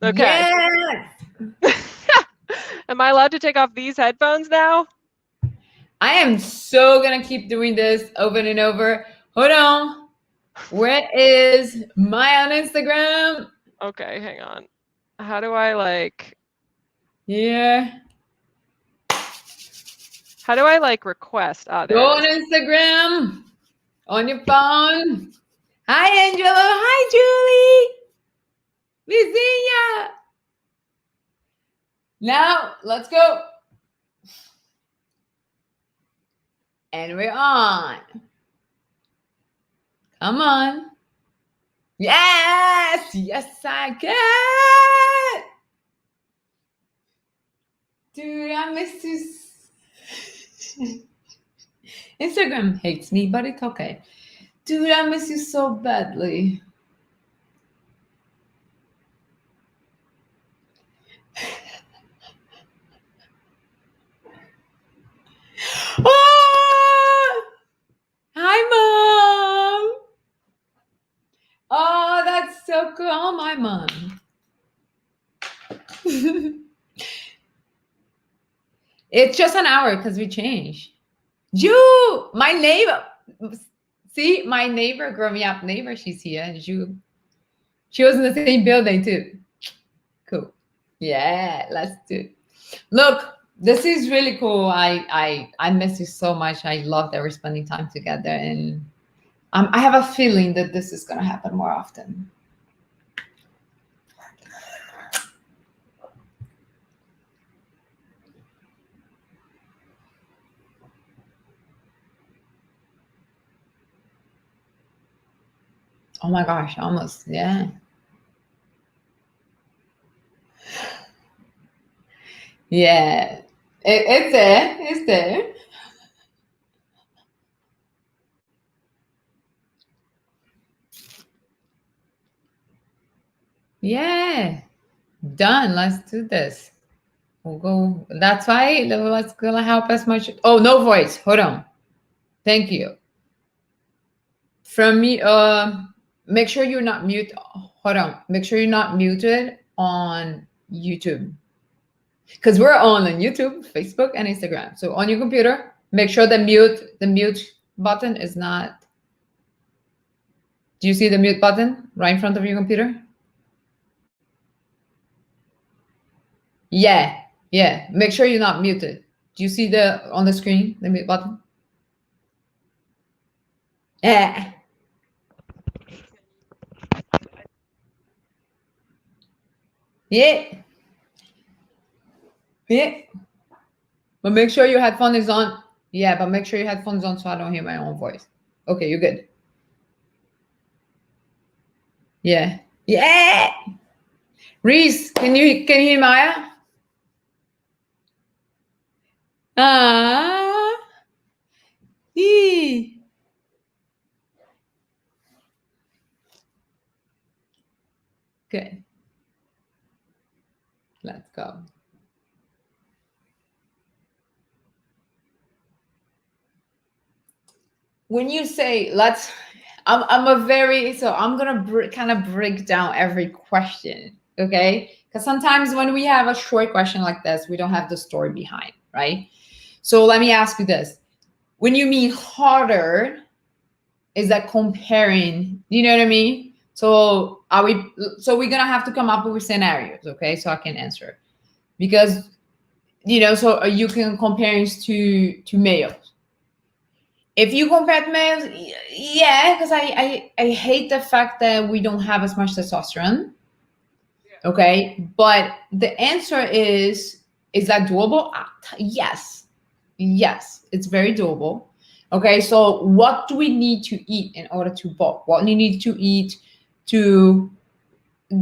Okay. Yes. Am I allowed to take off these headphones now? I am so gonna keep doing this over and over. Hold on. Where is my on Instagram? Okay, hang on. How do I like... Yeah. How do I like request? Ah, there Go it on is. Instagram on your phone. Hi, Angela. Hi, Julie. We see ya. Now, let's go. And we're on. Come on. Yes. Yes, I can. Dude, I miss you. Instagram hates me, but it's okay. Dude, I miss you so badly. Oh! Hi, Mom. Oh, that's so cool. Oh, my mom. It's just an hour because we changed. You, my neighbor. See, my neighbor, growing up neighbor, she's here. You, she was in the same building too. Cool. Yeah, let's do it. Look, this is really cool. I miss you so much. I love that we're spending time together, and I have a feeling that this is gonna happen more often. Oh my gosh, almost, yeah. Yeah, it's there. It's there. Yeah, done. Let's do this. We'll go. That's why what's gonna help us much. Oh, no voice. Hold on. Thank you. From me, make sure you're not mute. Hold on. Make sure you're not muted on YouTube. Because we're on YouTube, Facebook, and Instagram. So on your computer, make sure the mute button is not. Do you see the mute button right in front of your computer? Yeah, yeah. Make sure you're not muted. Do you see the on the screen the mute button? Yeah. Yeah. Yeah. But make sure your headphone is on. Yeah, but make sure your headphones on so I don't hear my own voice. Okay, you're good. Yeah. Yeah. Reese, can you hear Maya? Ah. Ee. Good. Let's go. When you say let's, I'm a very, so I'm gonna kind of break down every question, okay? Because sometimes when we have a short question like this, we don't have the story behind, right? So let me ask you this: when you mean harder, is that comparing? You know what I mean? So are we? So we're gonna have to come up with scenarios, okay? So I can answer, because so you can compare to males. If you compare to males, yeah, because I hate the fact that we don't have as much testosterone. Okay, but the answer is that doable? Yes, yes, it's very doable. Okay, so what do we need to eat in order to bulk? What do we need to eat to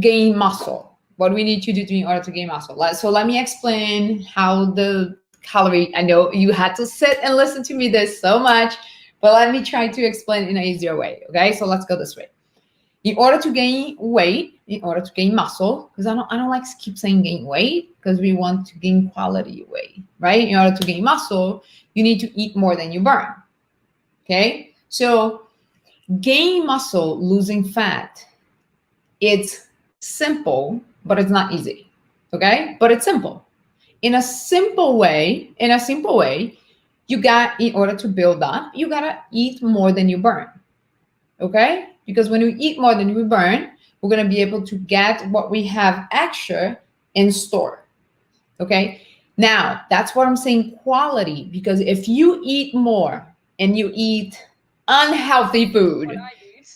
gain muscle? What do we need to do in order to gain muscle? So let me explain how the calorie. I know you had to sit and listen to me this so much, but let me try to explain in an easier way. Okay, so let's go this way. In order to gain weight, in order to gain muscle, because I don't like to keep saying gain weight, because we want to gain quality weight, right? In order to gain muscle, you need to eat more than you burn. Okay, so gain muscle, losing fat, it's simple but it's not easy. Okay, but it's simple. In a simple way, you got, in order to build up, you gotta eat more than you burn. Okay, because when we eat more than we burn, we're gonna be able to get what we have extra and store. Okay, now that's what I'm saying, quality, because if you eat more and you eat unhealthy food, What I eat.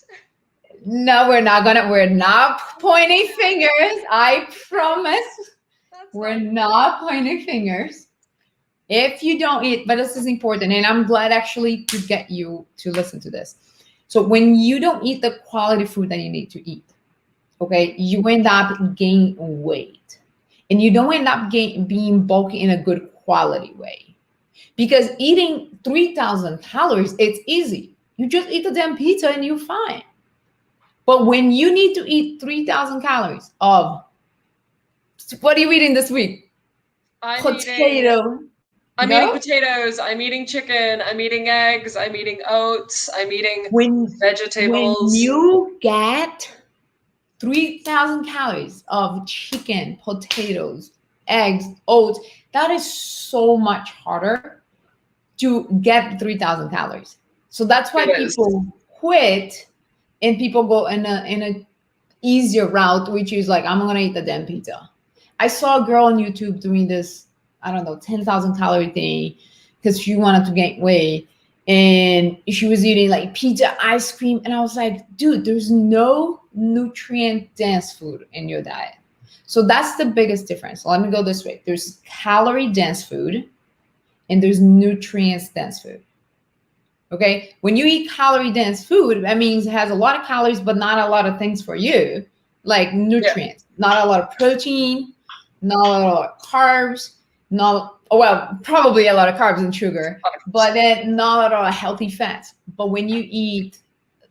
no, we're not pointing fingers. I promise. That's We're not pointing fingers. If you don't eat, but this is important, and I'm glad actually to get you to listen to this. So when you don't eat the quality food that you need to eat, okay, you end up gaining weight, and you don't end up being bulky in a good quality way. Because eating 3,000 calories, it's easy. You just eat the damn pizza and you're fine. But when you need to eat 3,000 calories of, what are you eating this week? I'm Potato. I'm No? eating potatoes. I'm eating chicken. I'm eating eggs. I'm eating oats. I'm eating When vegetables. you get 3,000 calories of chicken, potatoes, eggs, oats, that is so much harder to get 3,000 calories. So that's why It is. people quit and people go in a easier route, which is like, I'm gonna eat the damn pizza. I saw a girl on YouTube doing this, I don't know, 10,000 calorie thing because she wanted to gain weight, and she was eating like pizza, ice cream, and I was like, dude, there's no nutrient dense food in your diet. So that's the biggest difference. Let me go this way. There's calorie dense food and there's nutrients dense food. Okay, when you eat calorie dense food, that means it has a lot of calories but not a lot of things for you, like nutrients. Not a lot of protein, not a lot of carbs, not, well, probably a lot of carbs and sugar, but then not a lot of healthy fats. But when you eat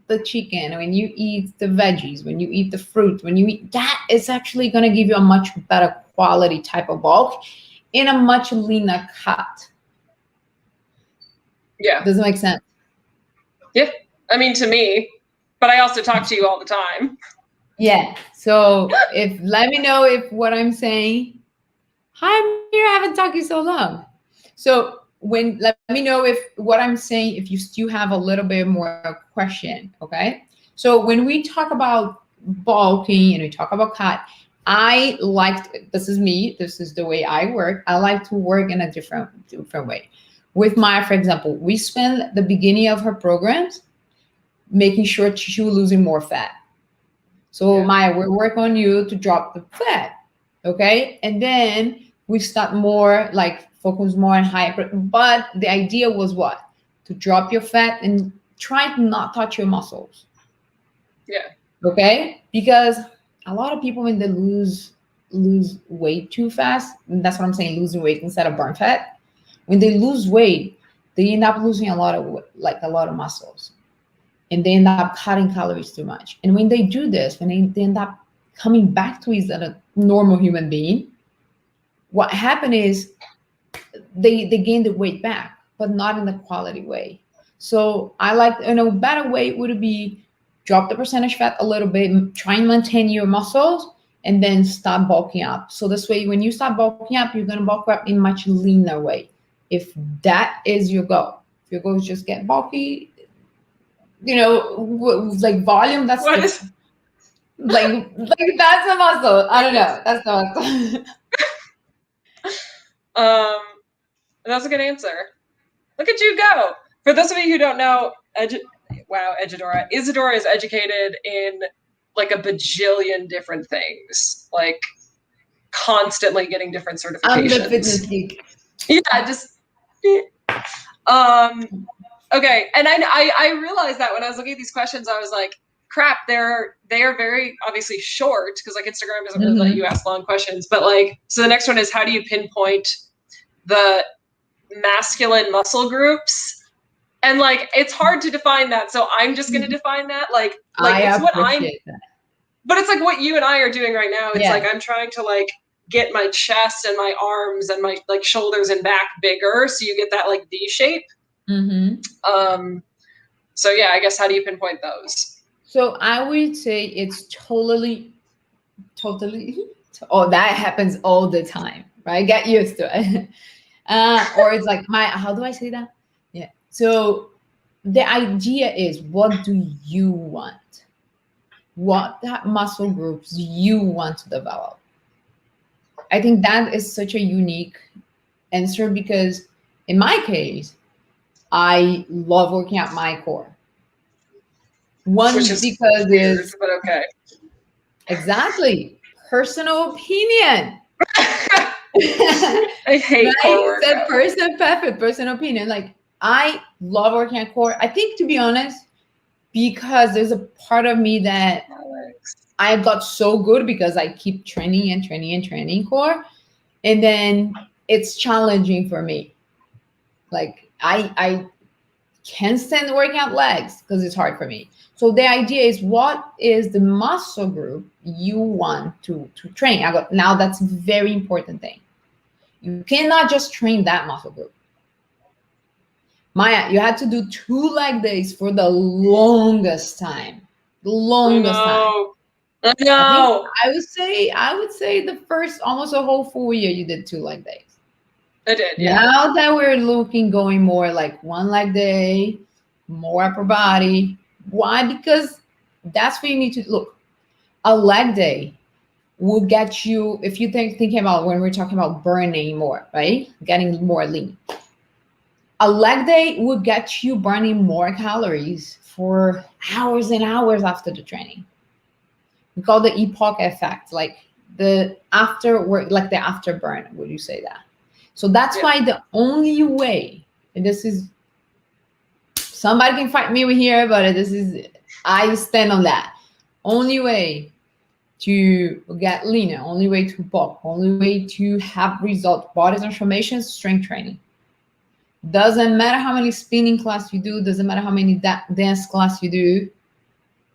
the chicken, when you eat the veggies, when you eat the fruit, when you eat that, it's actually going to give you a much better quality type of bulk in a much leaner cut. Yeah. Does it make sense? Yeah. I mean, to me, but I also talk to you all the time. Yeah. So let me know if what I'm saying. Hi, Amir, I haven't talked to you so long. So let me know if what I'm saying, if you still have a little bit more question. Okay. So when we talk about bulking and we talk about cut, this is me. This is the way I work. I like to work in a different way. With Maya, for example, we spend the beginning of her programs making sure she was losing more fat. So Maya, we're working on you to drop the fat, okay? And then we start more, like focus more on higher, but the idea was what? To drop your fat and try to not touch your muscles. Yeah. Okay? Because a lot of people, when they lose weight too fast, and that's what I'm saying, losing weight instead of burn fat. When they lose weight, they end up losing a lot of muscles, and they end up cutting calories too much. And when they do this, when they end up coming back to as a normal human being, what happened is they gain the weight back, but not in the quality way. So I like, a better way would be drop the percentage fat a little bit, try and maintain your muscles, and then start bulking up. So this way, when you start bulking up, you're gonna bulk up in much leaner way. If that is your goal, if your goal is just get bulky, like volume, that's like that's a muscle. I don't know. That's the muscle. That's a good answer. Look at you go. For those of you who don't know, Isadora is educated in like a bajillion different things, like constantly getting different certifications. I'm the fitness geek. Yeah, just okay. And I realized that when I was looking at these questions, I was like, crap, they are very obviously short, because like Instagram doesn't really let you ask long questions. But like, so the next one is, how do you pinpoint the masculine muscle groups? And like, it's hard to define that, so I'm just going to define that. Like it's what that. But it's like what you and I are doing right now. It's like I'm trying to like get my chest and my arms and my like shoulders and back bigger, so you get that like V shape. So yeah, I guess, how do you pinpoint those? So I would say it's totally Oh, that happens all the time, right? Get used to it. Or it's like how do I say that? Yeah. So the idea is, what do you want? What muscle groups do you want to develop? I think that is such a unique answer, because in my case, I love working out my core. One, Which is because weird, it's but okay. exactly personal opinion. I hate Right? core It's a workout. perfect personal opinion. Like, I love working at core. I think, to be honest, because there's a part of me that I got so good because I keep training and training and training core, and then it's challenging for me. Like, I can't stand working out legs because it's hard for me. So the idea is, what is the muscle group you want to train? Now that's a very important thing. You cannot just train that muscle group. Maya, you had to do 2 leg days for the longest time. The longest time. I I think know. I would say the first almost a whole full year you did 2 leg days. I did, yeah. Now that we're going more like 1 leg day, more upper body. Why? Because that's what you need to look. A leg day will get you, if you thinking about when we're talking about burning more, right? Getting more lean. A leg day will get you burning more calories for hours and hours after the training. We call the epoch effect, like the after work, like the afterburn. Would you say that? So that's why the only way, and this is, somebody can fight me here, but this is, I stand on that. Only way to get leaner, only way to bulk, only way to have result, body transformation, strength training. Doesn't matter how many spinning class you do, doesn't matter how many dance class you do,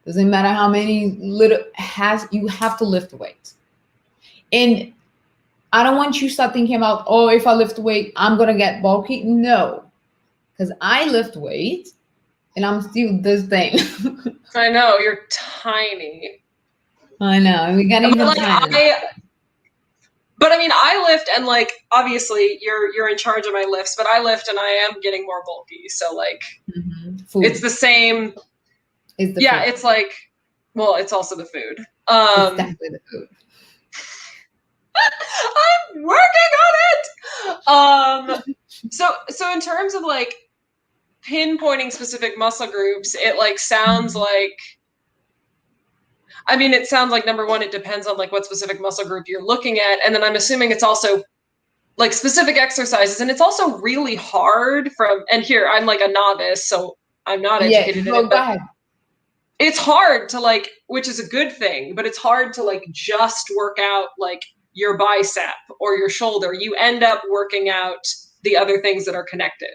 doesn't matter how many you have to lift weights. And I don't want you to start thinking about, oh, if I lift weight, I'm gonna get bulky. No, because I lift weight and I'm still this thing. I know, you're tiny. I know, and we got even tiny. But I mean, I lift, and like obviously you're in charge of my lifts, but I lift and I am getting more bulky. So like, it's the same. It's the food. It's like, well, it's also the food. It's definitely the food. I'm working on it. So in terms of like pinpointing specific muscle groups, it like sounds like, I mean, it sounds like, number one, it depends on like what specific muscle group you're looking at. And then I'm assuming it's also like specific exercises. And it's also really hard and here, I'm like a novice, so I'm not educated in it. But go ahead. It's hard to like, which is a good thing, but it's hard to like just work out like your bicep or your shoulder. You end up working out the other things that are connected.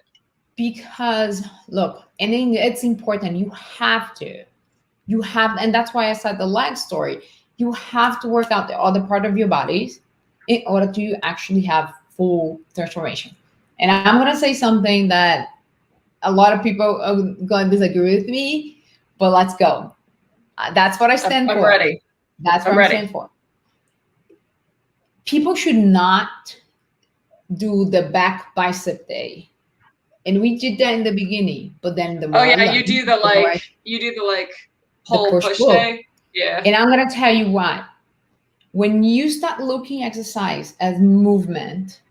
Because look, and it's important. You have, and that's why I said the leg story. You have to work out the other part of your bodies in order to actually have full transformation. And I'm going to say something that a lot of people are going to disagree with me, but let's go. That's what I stand for. I'm ready. That's what I stand for. People should not do the back bicep day. And we did that in the beginning, but then the more you do the like pull push day. Yeah. And I'm gonna tell you what. When you start looking exercise as movement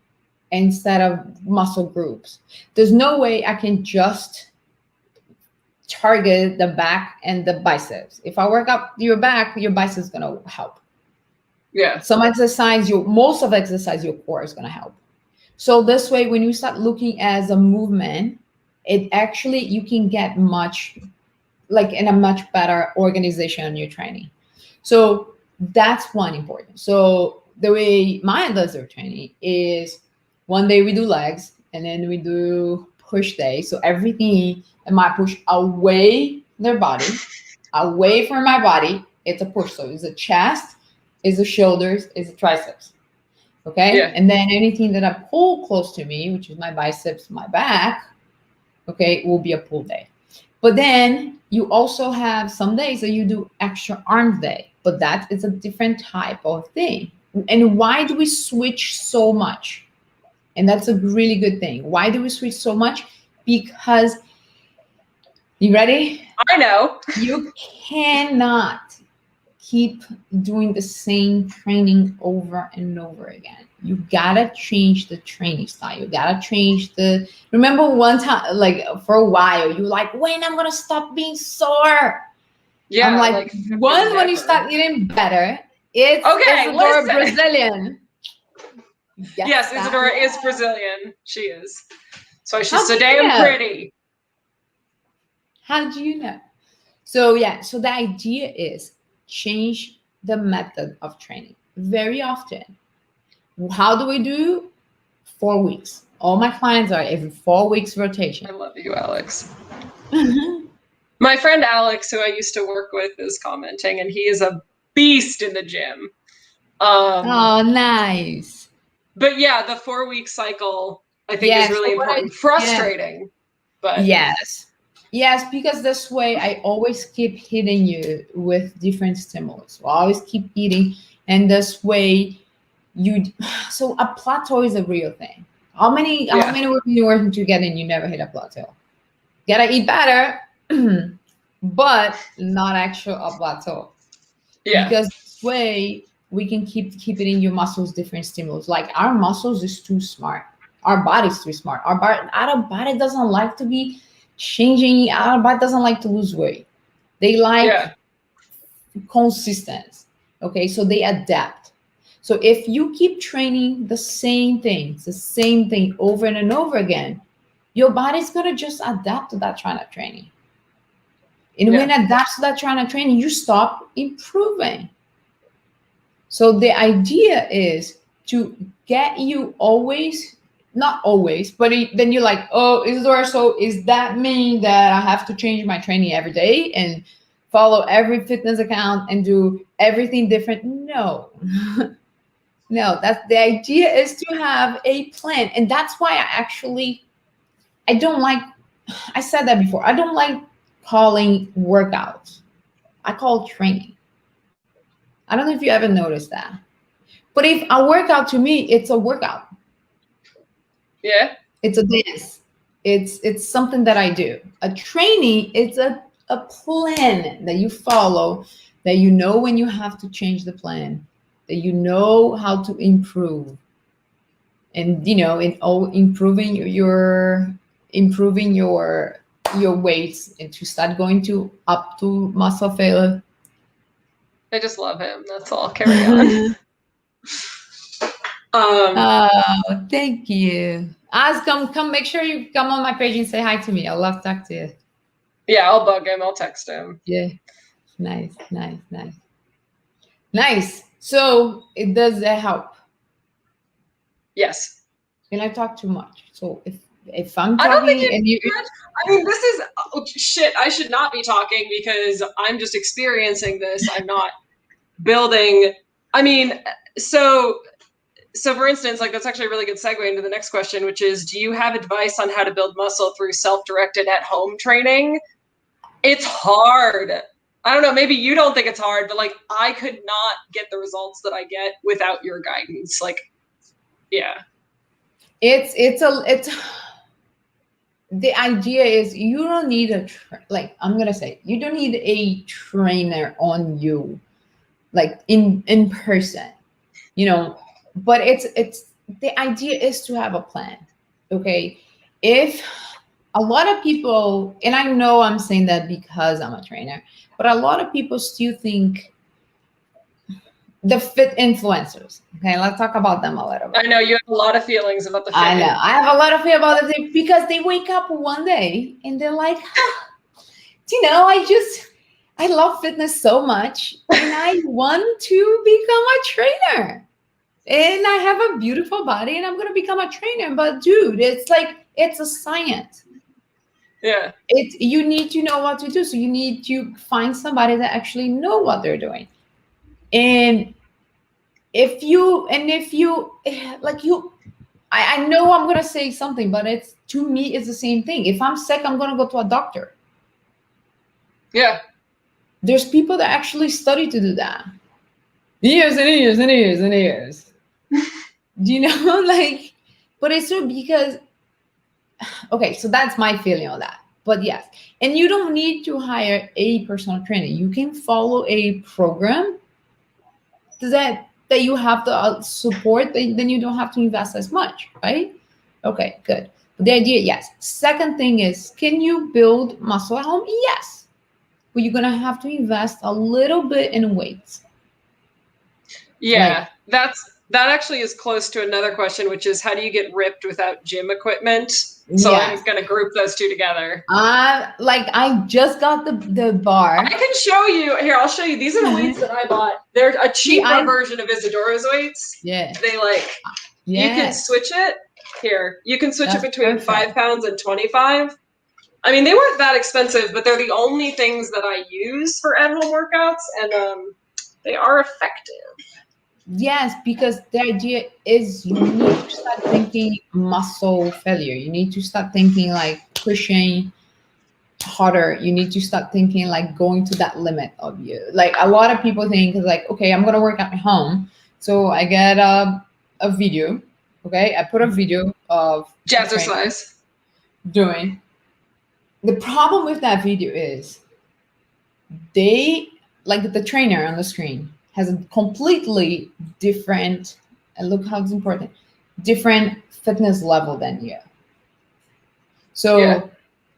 instead of muscle groups, there's no way I can just target the back and the biceps. If I work up your back, your biceps is gonna help. Yeah. Some exercise, most of the exercise, your core is gonna help. So this way, when you start looking as a movement, it actually, you can get much, like in a much better organization on your training. So that's one important. So the way Maya does her training is one day we do legs and then we do push day. So everything that might push away their body, away from my body, it's a push. So it's a chest, it's the shoulders, it's the triceps. Okay. Yeah. And then anything that I pull close to me, which is my biceps, my back, okay, will be a pull day. But then you also have some days that you do extra arms day, but that is a different type of thing. And why do we switch so much? And that's a really good thing. Why do we switch so much? Because, you ready? I know. You cannot keep doing the same training over and over again. You gotta change the training style. You gotta change the, remember one time, like for a while, you like, when I'm gonna stop being sore? Yeah. I'm like when you start getting better, it's okay, Isadora Brazilian. Yes, Isadora is Brazilian. She is. So she's so damn pretty. How do you know? So yeah, so the idea is change the method of training very often. How do we do? 4 weeks. All my clients are every 4 weeks rotation. I love you, Alex. My friend Alex, who I used to work with, is commenting, and he is a beast in the gym. Oh, nice. But yeah, the 4-week cycle, I think, is really important. Frustrating, but yes. Yes, because this way I always keep hitting you with different stimulus. So I always keep eating, and this way so a plateau is a real thing. How many weeks you working together and you never hit a plateau? Gotta eat better, but not actual a plateau. Yeah. Because this way we can keep hitting your muscles different stimulus. Like our muscles is too smart. Our body's too smart. Our body doesn't like to be changing. Our body doesn't like to lose weight. They like consistency. Okay, so they adapt. So if you keep training the same thing over and over again, your body's gonna just adapt to that kind of training. And when it adapts to that kind of training, you stop improving. So the idea is to get you always, not always, but then you're like, oh, Isadora, so is that mean that I have to change my training every day and follow every fitness account and do everything different? No. No, that's the idea, is to have a plan. And that's why I don't like, I said that before, I don't like calling workouts. I call training. I don't know if you ever noticed that. But if a workout, to me, it's a workout. Yeah. It's a dance. It's something that I do. A training, it's a plan that you follow, that you know when you have to change the plan, that you know how to improve. And improving your weights, and to start going up to muscle failure. I just love him. That's all. Carry on. Oh, thank you. Come make sure you come on my page and say hi to me. I love to talk to you. Yeah, I'll bug him. I'll text him. Yeah. Nice. So does that help? Yes. Can I talk too much? So if I'm talking and you, I mean, this is shit. I should not be talking because I'm just experiencing this. I'm not building. I mean, so for instance, like, that's actually a really good segue into the next question, which is, do you have advice on how to build muscle through self-directed at-home training? It's hard. I don't know, maybe you don't think it's hard, but like, I could not get the results that I get without your guidance. Like, yeah. It's the idea is, you don't need I'm gonna say, you don't need a trainer on you, like in person, but it's the idea is to have a plan. Okay, if a lot of people, and I know I'm saying that because I'm a trainer, but a lot of people still think the fit influencers. Okay, let's talk about them a little bit. I know you have a lot of feelings about the fit. I know. I have a lot of feelings about it because they wake up one day and they're like, I love fitness so much and I want to become a trainer. And I have a beautiful body and I'm going to become a trainer. But dude, it's a science. Yeah. You need to know what to do. So you need to find somebody that actually know what they're doing. And if you I know I'm going to say something, but to me, it's the same thing. If I'm sick, I'm going to go to a doctor. Yeah. There's people that actually study to do that. years and years and years and years. Do you know, like, but it's so because, okay, so that's my feeling on that. But yes, and you don't need to hire a personal trainer. You can follow a program that you have the support, then you don't have to invest as much, right? Okay, good. But the idea, yes. Second thing is, can you build muscle at home? Yes, but you're gonna have to invest a little bit in weights. Yeah, that actually is close to another question, which is how do you get ripped without gym equipment? So Yes. I'm going to group those two together. Like I just got the bar. I can show you. Here, I'll show you. These are the weights that I bought. They're a cheaper version of Isadora's weights. Yeah. They like, you can switch it. Here, you can switch it between 5 pounds and 25. I mean, they weren't that expensive, but they're the only things that I use for at-home workouts, and they are effective. Yes, because the idea is you need to start thinking muscle failure. You need to start thinking like pushing harder. You need to start thinking like going to that limit of you. Like a lot of people think like, okay, I'm gonna work at home, so I get a video. Okay, I put a video of jazzercise doing. The problem with that video is they like the trainer on the screen has a completely different, and look how it's important, different fitness level than you. So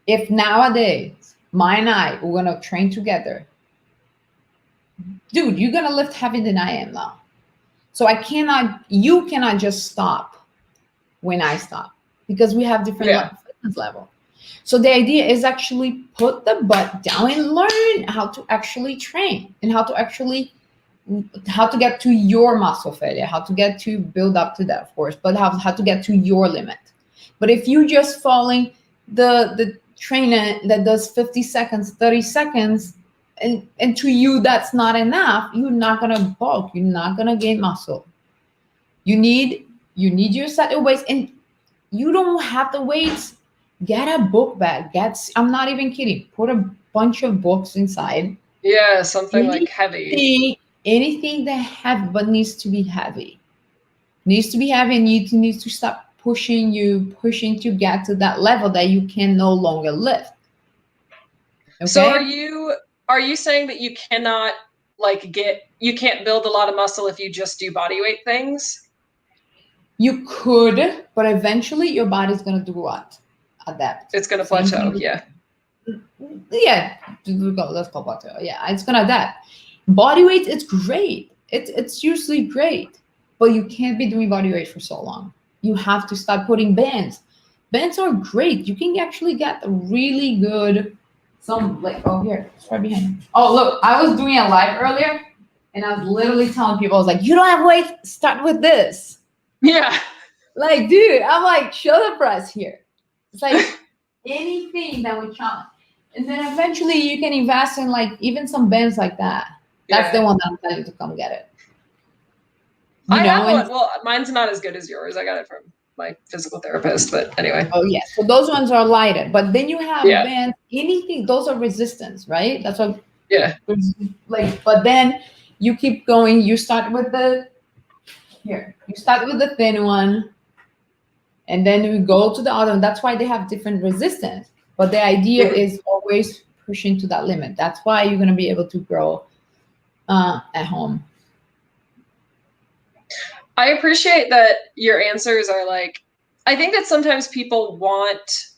if nowadays, mine and I, we're gonna train together, dude, you're gonna lift heavier than I am now. So you cannot just stop when I stop because we have different fitness level. So the idea is actually put the butt down and learn how to actually train and how to get to your muscle failure, how to get to build up to that, of course, but how to get to your limit. But if you just following the trainer that does 50 seconds, 30 seconds, and to you that's not enough, you're not gonna bulk, you're not gonna gain muscle. You need your set of weights, and you don't have the weights. Get a book bag. I'm not even kidding. Put a bunch of books inside. Yeah, something like heavy. Anything that heavy, but needs to be heavy. Needs to be heavy, and you need to stop pushing to get to that level that you can no longer lift. Okay? So are you saying that you cannot you can't build a lot of muscle if you just do body weight things? You could, but eventually your body's gonna do what? Adapt. It's gonna plateau. Yeah. Let's call plateau. Yeah, it's gonna adapt. Body weight, it's great. It's usually great, but you can't be doing body weight for so long. You have to start putting bands. Bands are great. You can actually get a really good here, it's right behind you. Oh, look, I was doing a live earlier, and I was literally telling people, I was like, you don't have weight, start with this. Yeah. Like, dude, I'm like, shoulder press here. It's like anything that would challenge. And then eventually you can invest in like even some bands like that. That's the one that I'm telling you to come get it. I have one. Well, mine's not as good as yours. I got it from my physical therapist, but anyway. Oh yeah. So those ones are lighter. But then you have bands, anything, those are resistance, right? That's what but then you keep going, you start with the thin one. And then we go to the other one. That's why they have different resistance. But the idea is always pushing to that limit. That's why you're going to be able to grow at home. I appreciate that your answers are like, I think that sometimes people want,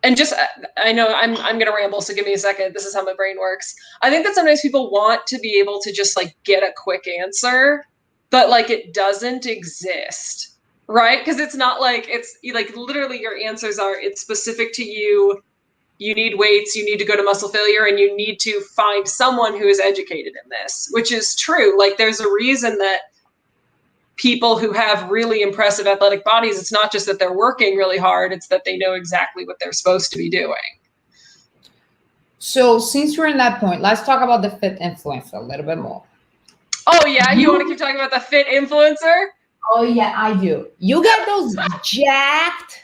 and just, I know I'm going to ramble, so give me a second. This is how my brain works. I think that sometimes people want to be able to just like get a quick answer, but like it doesn't exist. Right? Because it's not like, it's like literally your answers are, it's specific to you. You need weights, you need to go to muscle failure, and you need to find someone who is educated in this, which is true. Like there's a reason that people who have really impressive athletic bodies, it's not just that they're working really hard, it's that they know exactly what they're supposed to be doing. So since we're in that point, let's talk about the fit influencer a little bit more. Oh yeah, you want to keep talking about the fit influencer? Oh yeah, I do. You get those jacked.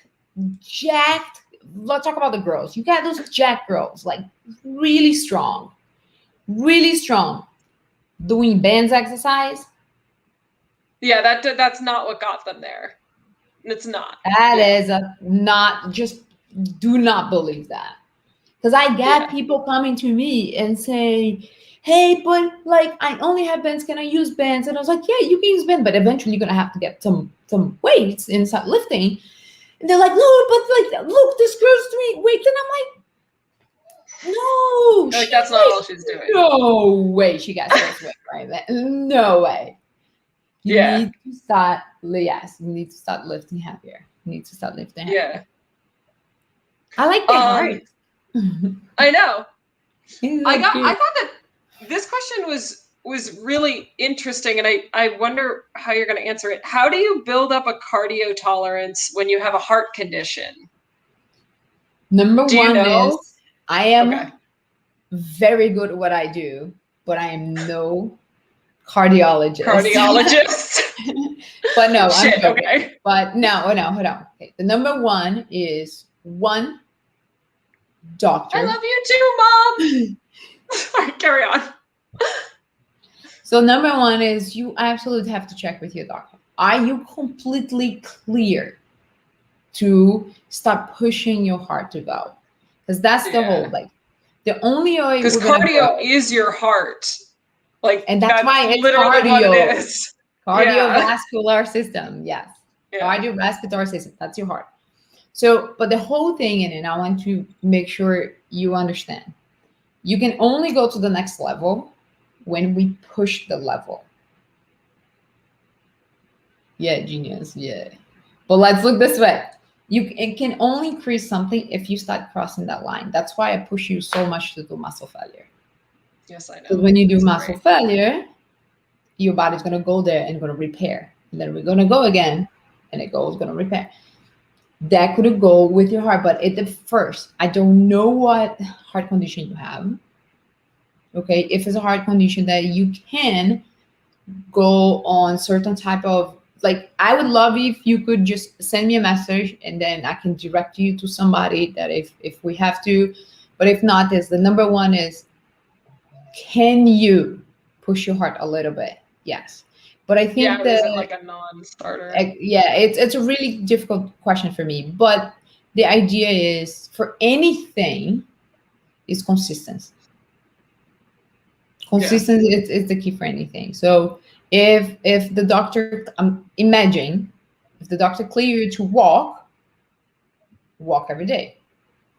Let's talk about the girls. You got those jacked girls, like really strong. doing bands exercise. Yeah, that's not what got them there. It's not. That is not, just do not believe that. Because I get people coming to me and say, hey, but like I only have bands, can I use bands? And I was like, yeah, you can use bands, but eventually you're gonna have to get some weights and start lifting. And they're like, no, but like, look, this girl's doing weights. And I'm like, no, like that's not all she's doing. No way she got this weight, right? No way. You need to start, yes, you need to start lifting heavier. You need to start lifting heavier. Yeah. I like the heart. I know. So I thought that this question was really interesting, and I wonder how you're going to answer it. How do you build up a cardio tolerance when you have a heart condition? Number one is I am very good at what I do, but I am no cardiologist. But no, I'm joking. Okay. But no, hold on. Okay. The number one is doctor. I love you too, Mom. All right, carry on. So number one is you absolutely have to check with your doctor. Are you completely clear to stop pushing your heart to go? Because that's the whole, like, the only way. Because cardio is your heart. Like, and that's why it's literally cardio. What it is. Cardiovascular system, yes. Cardiovascular system, that's your heart. So, but the whole thing in it, I want to make sure you understand. You can only go to the next level when we push the level. Yeah, genius, yeah. But let's look this way. It can only increase something if you start crossing that line. That's why I push you so much to do muscle failure. Yes, I know. Because when you do muscle failure, your body's going to go there and going to repair. And then we're going to go again, and it goes going to repair. That could go with your heart, but at first, I don't know what heart condition you have. Okay, if it's a heart condition that you can go on certain type of, like, I would love if you could just send me a message and then I can direct you to somebody that if we have to. But if not, the number one is, can you push your heart a little bit? Yes. But I think that is like a non-starter. It's a really difficult question for me. But the idea is, for anything, is consistency. Consistency is the key for anything. So if the doctor, imagine if the doctor clear you to walk every day,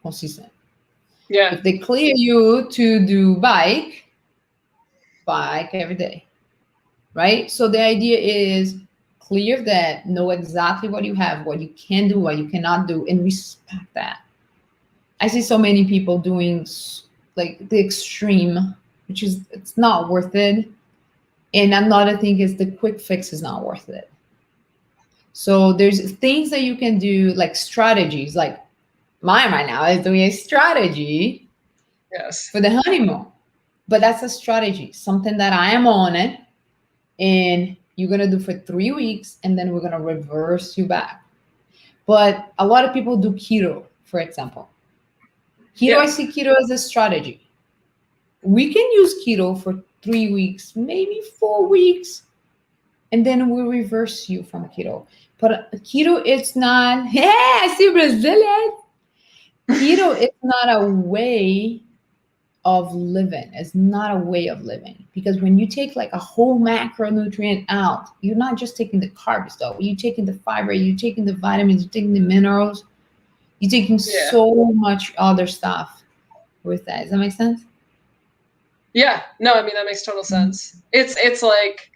consistent. Yeah. If they clear you to do bike every day. Right? So the idea is clear that, know exactly what you have, what you can do, what you cannot do, and respect that. I see so many people doing like the extreme, which is, it's not worth it. And another thing is the quick fix is not worth it. So there's things that you can do, like strategies, like mine right now is doing a strategy for the honeymoon. But that's a strategy, something that I am on it. And you're going to do for 3 weeks, and then we're going to reverse you back. But a lot of people do keto, for example. I see keto as a strategy. We can use keto for 3 weeks, maybe 4 weeks, and then we'll reverse you from keto. But keto, it's not, I see Brazilian. Keto is not a way of living. It's not a way of living, because when you take like a whole macronutrient out, you're not just taking the carbs though. You're taking the fiber, you're taking the vitamins, you're taking the minerals, you're taking so much other stuff with that. Does that make sense? Yeah, no, I mean, that makes total sense. It's like,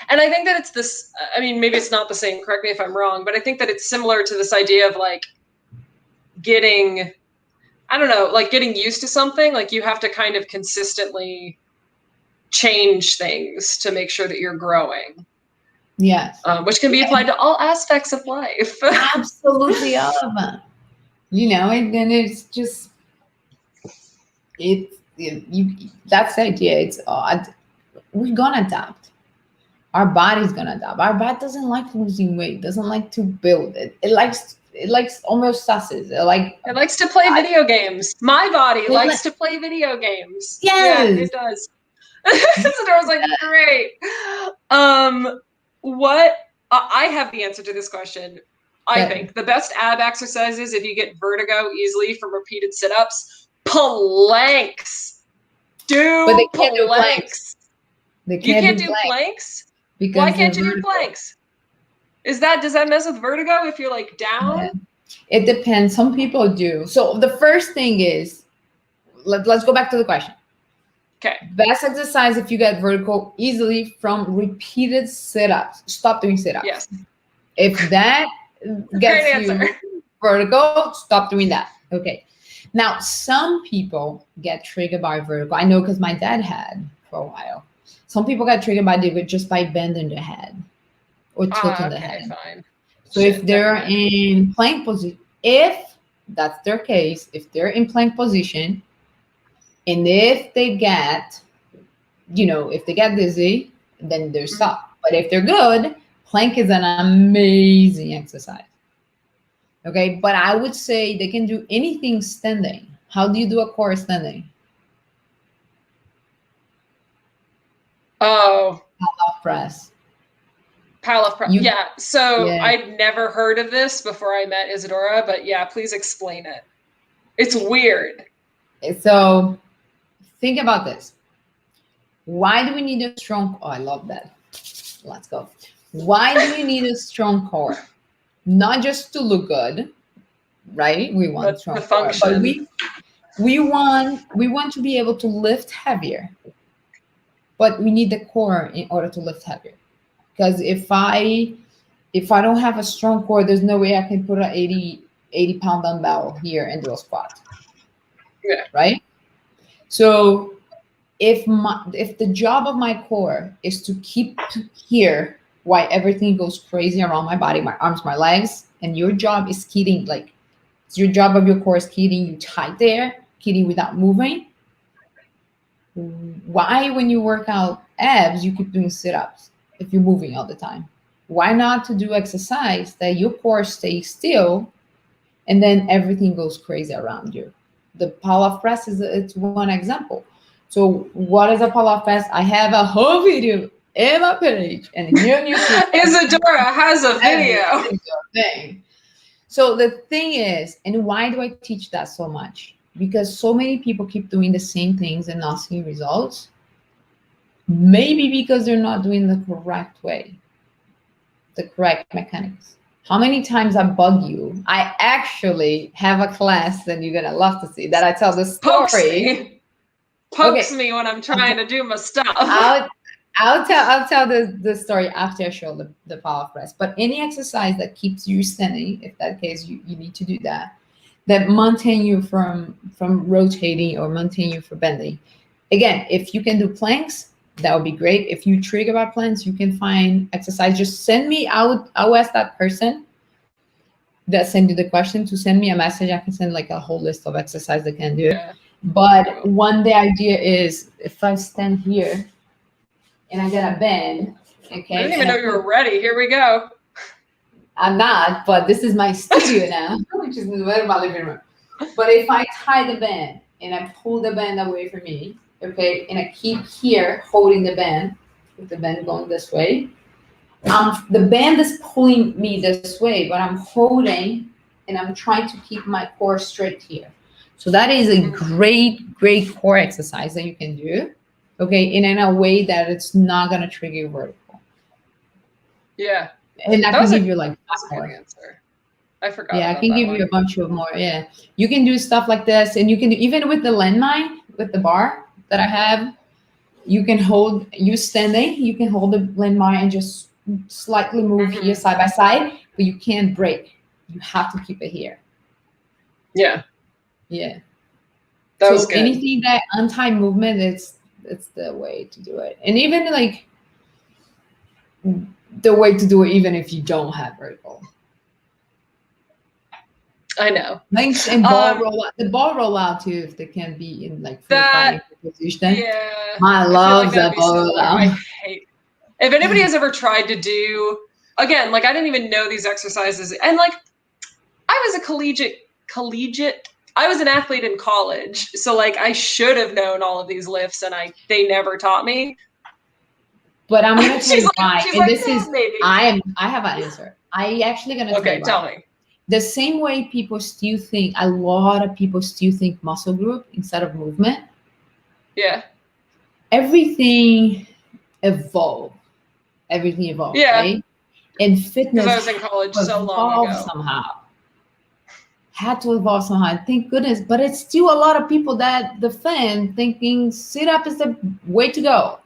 and I think that it's this, I mean, maybe it's not the same, correct me if I'm wrong, but I think that it's similar to this idea of like getting, I don't know, like getting used to something. Like you have to kind of consistently change things to make sure that you're growing. Yes. Which can be applied to all aspects of life. Absolutely, all of them. You know, and then it's just, that's the idea. It's we're gonna adapt. Our body's gonna adapt. Our body doesn't like losing weight, doesn't like to build it. It likes almost susses. It likes to play video games. My body likes to play video games. Yes. Yeah, it does. Isadora's like, great. What I have the answer to this question. I think the best ab exercises if you get vertigo easily from repeated sit-ups, planks. But they can't do planks. They You can't do planks? Because why can't you do planks? Does that mess with vertigo if you're like down? Yeah. It depends. Some people do. So the first thing is, let's go back to the question. Okay. Best exercise if you get vertigo easily from repeated sit-ups. Stop doing sit-ups. Yes. If that gets you vertigo, stop doing that. Okay. Now, some people get triggered by vertigo. I know because my dad had for a while. Some people got triggered by it just by bending their head or tilting the head. Fine. So if they're in plank position, if that's their case, if they're in plank position, and if they get, if they get dizzy, then they're stop. But if they're good, plank is an amazing exercise. Okay, but I would say they can do anything standing. How do you do a core standing? Oh, Palm press. Yeah. So I'd never heard of this before I met Isadora, but yeah, please explain it. It's weird. So think about this. Why do we need a strong? Oh, I love that. Let's go. Why do we need a strong core? Not just to look good, right? We want strong core, but we want to be able to lift heavier. But we need the core in order to lift heavier. Because if I don't have a strong core, there's no way I can put an 80-pound dumbbell here and do a squat. Yeah. Right? So if the job of my core is to keep here while everything goes crazy around my body, my arms, my legs, and your job is keeping your job of your core is keeping you tight there, keeping without moving. Why, when you work out abs, you keep doing sit-ups if you're moving all the time? Why not to do exercise that your core stays still and then everything goes crazy around you? The pull-off press it's one example. So what is a pull-off press? I have a whole video in my page, and here on YouTube, Isadora has a video. Thing. So the thing is, and why do I teach that so much? Because so many people keep doing the same things and not seeing results. Maybe because they're not doing the correct way, the correct mechanics. How many times I bug you? I actually have a class that you're gonna love to see that I tell the story. Pokes me when I'm trying to do my stuff. I'll tell the story after I show the power press. But any exercise that keeps you standing, if that case you need to do that maintain you from rotating or maintain you from bending. Again, if you can do planks, that would be great. If you trigger by planks, you can find exercise. Just send me out. I'll ask that person that sent you the question to send me a message. I can send like a whole list of exercises they can do. Yeah. But the idea is if I stand here and I get a bend, okay. I didn't even know you were ready. Here we go. I'm not, but this is my studio now, which is in my living room. But if I tie the band and I pull the band away from me, okay, and I keep here holding the band, with the band going this way, the band is pulling me this way, but I'm holding and I'm trying to keep my core straight here. So that is a great, great core exercise that you can do, okay, and in a way that it's not going to trigger your vertical. Yeah. And I can give you like that's a good answer. I forgot. Yeah, I can give you a bunch of more. Yeah, you can do stuff like this, and you can do even with the landmine, with the bar that I have. You can hold. You standing. You can hold the landmine and just slightly move here side by side, but you can't break. You have to keep it here. Yeah. Yeah. That was good. Anything that untie movement, it's the way to do it, and even like the way to do it, even if you don't have vertical. I know. Links and ball rollout. The ball rollout too, if they can be in like that position. Yeah. I love that ball rollout. I hate. If anybody has ever tried to do, again, like I didn't even know these exercises, and like I was a collegiate I was an athlete in college, so like I should have known all of these lifts, and they never taught me. But I'm gonna tell you She's why, like, and this "Yeah, is maybe." I have an answer. I actually gonna tell you Okay, why. tell me. The same way people still think, a lot of people still think muscle group instead of movement. Yeah. Everything evolved. Everything evolved, Yeah. right? And fitness Because I was in college so long ago. Had to evolve somehow. Thank goodness. But it's still a lot of people that defend thinking sit up is the way to go.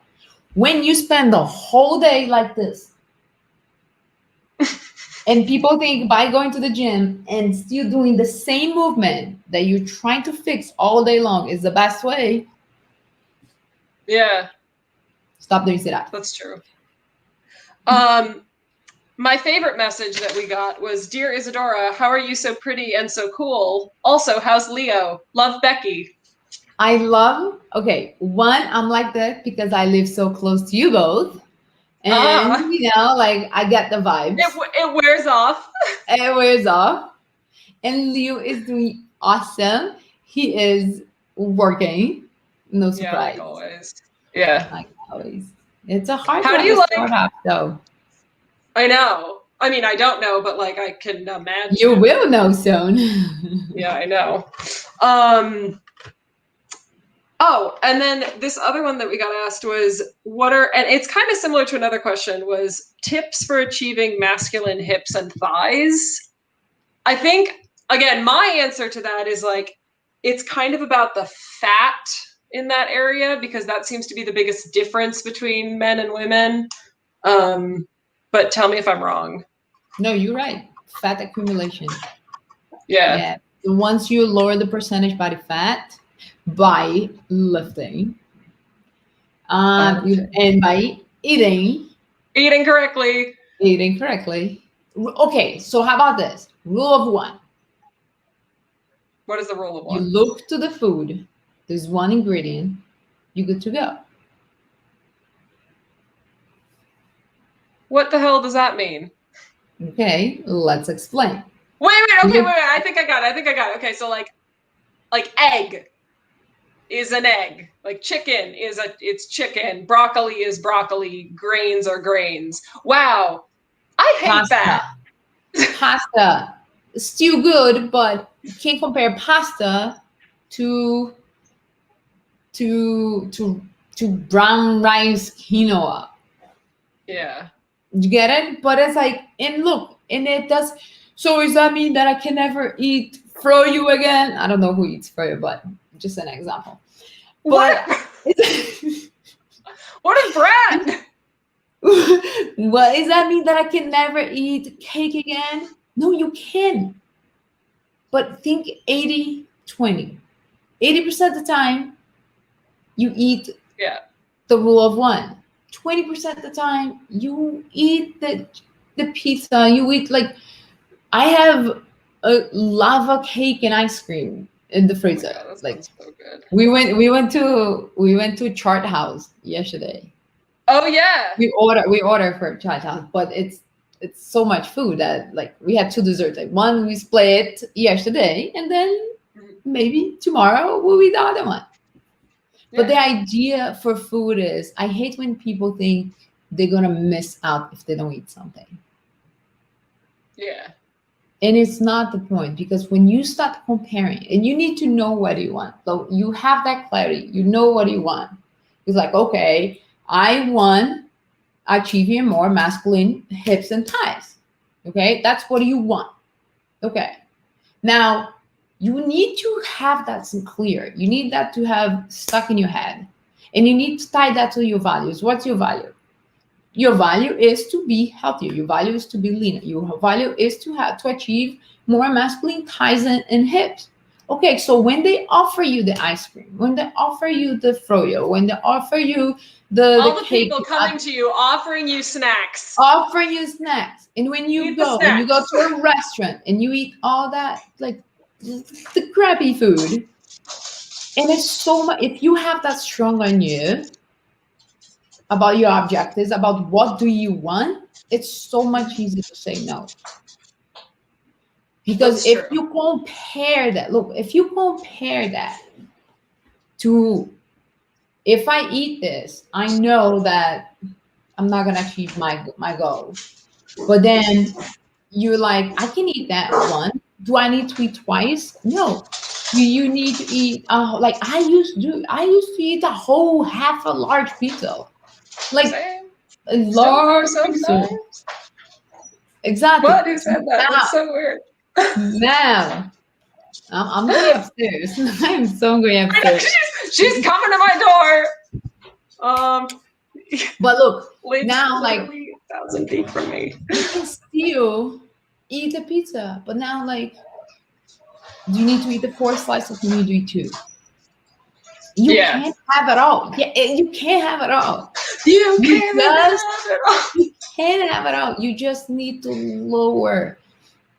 When you spend the whole day like this, and people think by going to the gym and still doing the same movement that you're trying to fix all day long is the best way. Yeah. Stop doing sit up. That's true. My favorite message that we got was, "Dear Isadora, how are you so pretty and so cool? Also, how's Leo? Love, Becky." One, I'm like that because I live so close to you both. And, you know, like I get the vibes. It wears off. It wears off. And Leo is doing awesome. He is working. No surprise. Yeah, like always. Yeah. Like always. It's a hard How one do you to like start off, though. I know. I mean, I don't know, but like I can imagine. You will know soon. Yeah, I know. Oh, and then this other one that we got asked was, and it's kind of similar to another question, was tips for achieving masculine hips and thighs. I think, again, my answer to that is like, it's kind of about the fat in that area, because that seems to be the biggest difference between men and women. But tell me if I'm wrong. No, you're right. Fat accumulation. Yeah. Once you lower the percentage body fat by lifting, and by eating correctly. Okay, so how about this? Rule of one. What is the rule of one? You look to the food. There's one ingredient. You're good to go. What the hell does that mean? Okay, let's explain. Wait. Okay, wait. I think I got it. Okay, so like egg is an egg. Like chicken it's chicken. Broccoli is broccoli. Grains are grains. Wow. I hate that. Pasta. Still good, but you can't compare pasta to brown rice quinoa. Yeah. You get it? But it's like, and look, and it does. So does that mean that I can never eat froyo again? I don't know who eats froyo, but just an example. But what is bread? What does that mean that I can never eat cake again? No, you can. But think 80-20. 80% of the time, you eat the rule of one. 20% of the time, you eat the pizza. You eat I have a lava cake and ice cream in the freezer. Oh God, that so good. We went to Chart House yesterday. Oh yeah. We order for Chart House, but it's so much food that we had two desserts. One we split yesterday, and then maybe tomorrow we'll eat the other one. Yeah. But the idea for food is, I hate when people think they're gonna miss out if they don't eat something. Yeah. And it's not the point, because when you start comparing, and you need to know what you want. So you have that clarity, you know what you want. It's like, okay, I want achieving more masculine hips and thighs. Okay, that's what you want. Okay, now you need to have that clear. You need that to have stuck in your head, and you need to tie that to your values. What's your value? Your value is to be healthier. Your value is to be leaner. Your value is to achieve more masculine thighs and hips. Okay, so when they offer you the ice cream, when they offer you the froyo, when they offer you all the cake, people coming to you, offering you snacks, and when you go to a restaurant and you eat all that, the crappy food, and it's so much. If you have that strong on you about your objectives, about what do you want, it's so much easier to say no. Because That's if true. you compare that, look, if you compare that to, if I eat this, I know that I'm not gonna achieve my goal. But then you're like, I can eat that one. Do I need to eat twice? No. You need to eat like I used to eat a whole half a large pizza. Like Same. a Still do large pizza. sometimes. Exactly. What? Who said that? That's so weird. Now I'm going upstairs. I'm so going upstairs. She's coming to my door. But look, Lives now like literally 1,000 feet from me. you can still eat a pizza, but now like, do you need to eat the 4 slices? You need to eat 2. You can't have it all. Yeah, you can't have it all. You can't have it all. You can't have it all. You just need to lower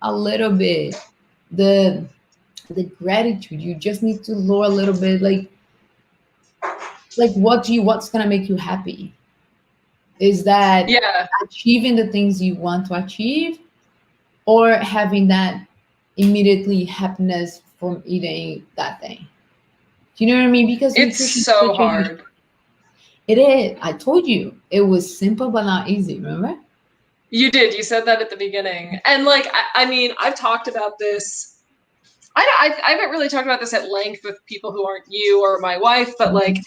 a little bit the gratitude. You just need to lower a little bit, like what's gonna make you happy? Is that achieving the things you want to achieve, or having that immediately happiness from eating that thing? Do you know what I mean? Because it's so hard. It is. I told you it was simple but not easy. Remember? You did. You said that at the beginning. And like, I mean, I've talked about this. I haven't really talked about this at length with people who aren't you or my wife, but like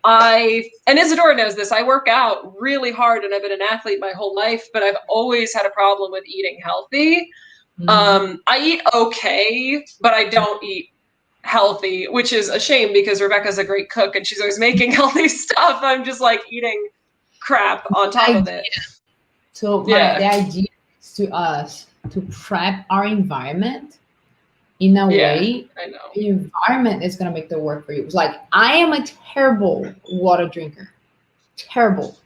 and Isadora knows this, I work out really hard and I've been an athlete my whole life, but I've always had a problem with eating healthy. I eat okay, but I don't eat healthy, which is a shame because Rebecca's a great cook and she's always making healthy stuff. I'm just like eating crap on top of it. So the idea is to us to prep our environment in a way. I know. The environment is going to make the work for you. It's like, I am a terrible water drinker. Terrible.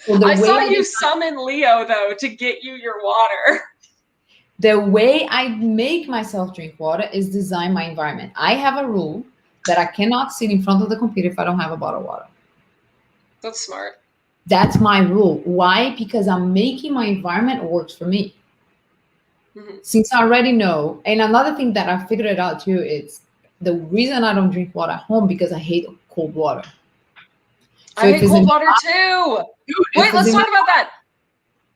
So I saw you summon Leo though to get you your water. The way I make myself drink water is design my environment. I have a rule that I cannot sit in front of the computer if I don't have a bottle of water. That's smart. That's my rule. Why? Because I'm making my environment works for me. Since I already know, and another thing that I figured it out too, is the reason I don't drink water at home because I hate cold water. So I hate cold water too. Wait, let's talk about that.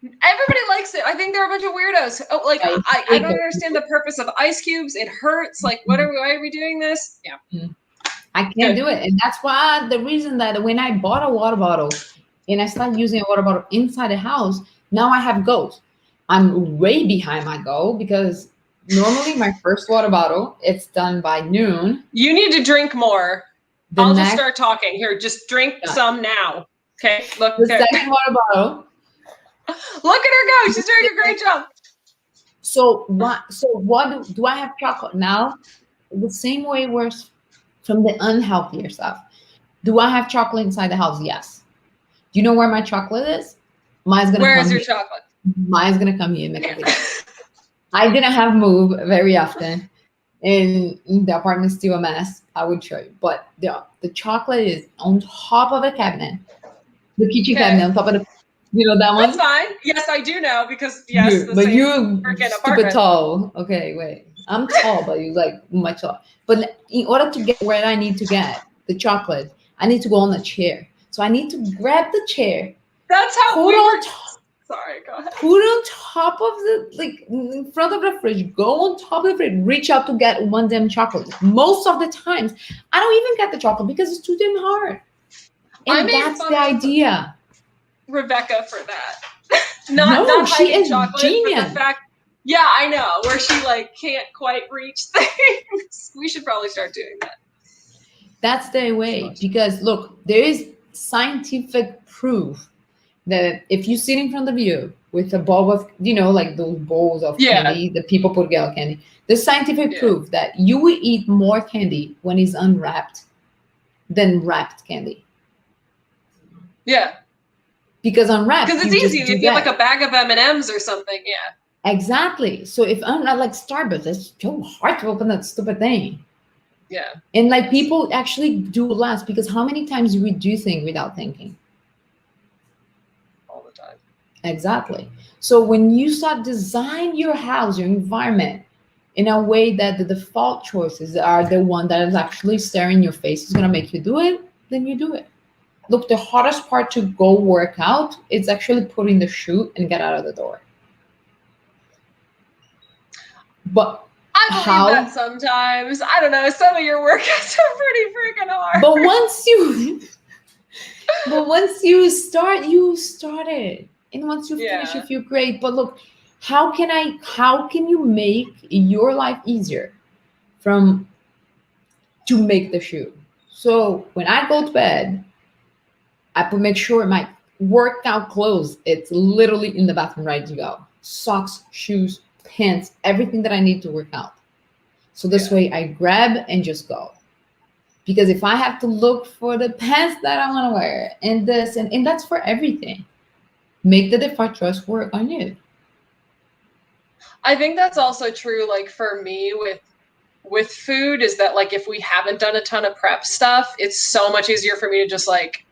Everybody likes it. I think they're a bunch of weirdos. Oh, like I don't understand the purpose of ice cubes. It hurts. Like, why are we doing this? Yeah. I can't do it. And that's why the reason that when I bought a water bottle and I started using a water bottle inside the house, now I have goals. I'm way behind my goal because normally my first water bottle, it's done by noon. You need to drink more. I'll just start talking. Here, just drink some now. Okay. Look. The second water bottle. Look at her go. She's doing a great job. So what do I have chocolate now? The same way works from the unhealthier stuff. Do I have chocolate inside the house? Yes. Do you know where my chocolate is? Where is your chocolate? Mine's gonna come here next week. I didn't have move very often, and the apartment's still a mess. I would show you, but the chocolate is on top of the cabinet, the kitchen cabinet on top of the. You know that one? That's fine. Yes, I do know because yes, but you're stupid tall. Okay, wait. I'm tall, but you're like much tall. But in order to get where I need to get the chocolate, I need to go on a chair. So I need to grab the chair. That's how we were. Sorry, go ahead. Put on top of in front of the fridge. Go on top of the fridge. Reach out to get one damn chocolate. Most of the times, I don't even get the chocolate because it's too damn hard. And that's the idea. Rebecca for that. not she is chocolate, genius. But the fact, yeah, I know, where she like can't quite reach things. We should probably start doing that. That's the way, because look, there is scientific proof that if you sit in front of you with a bowl of, like those bowls of candy, the people put together candy, there's scientific proof that you will eat more candy when it's unwrapped than wrapped candy. Yeah. Because unwrapped, because it's easy. If you have like a bag of M&Ms or something, exactly. So if unwrapped, like Starbucks, it's so hard to open that stupid thing. Yeah. And like people actually do less because how many times do we do things without thinking? All the time. Exactly. So when you start design your house, your environment in a way that the default choices are the one that is actually staring your face is going to make you do it, then you do it. Look, the hardest part to go work out is actually putting the shoe and get out of the door. But I believe that sometimes. I don't know. Some of your workouts are pretty freaking hard. But once you start, you started. And once you finish, you feel great. But look, how can you make your life easier to make the shoe? So when I go to bed, I make sure my workout clothes, it's literally in the bathroom ready to go. Socks, shoes, pants, everything that I need to work out. So this way I grab and just go. Because if I have to look for the pants that I want to wear and this, and that's for everything, make the default choice work on you. I think that's also true, like for me with food, is that like if we haven't done a ton of prep stuff, it's so much easier for me to just like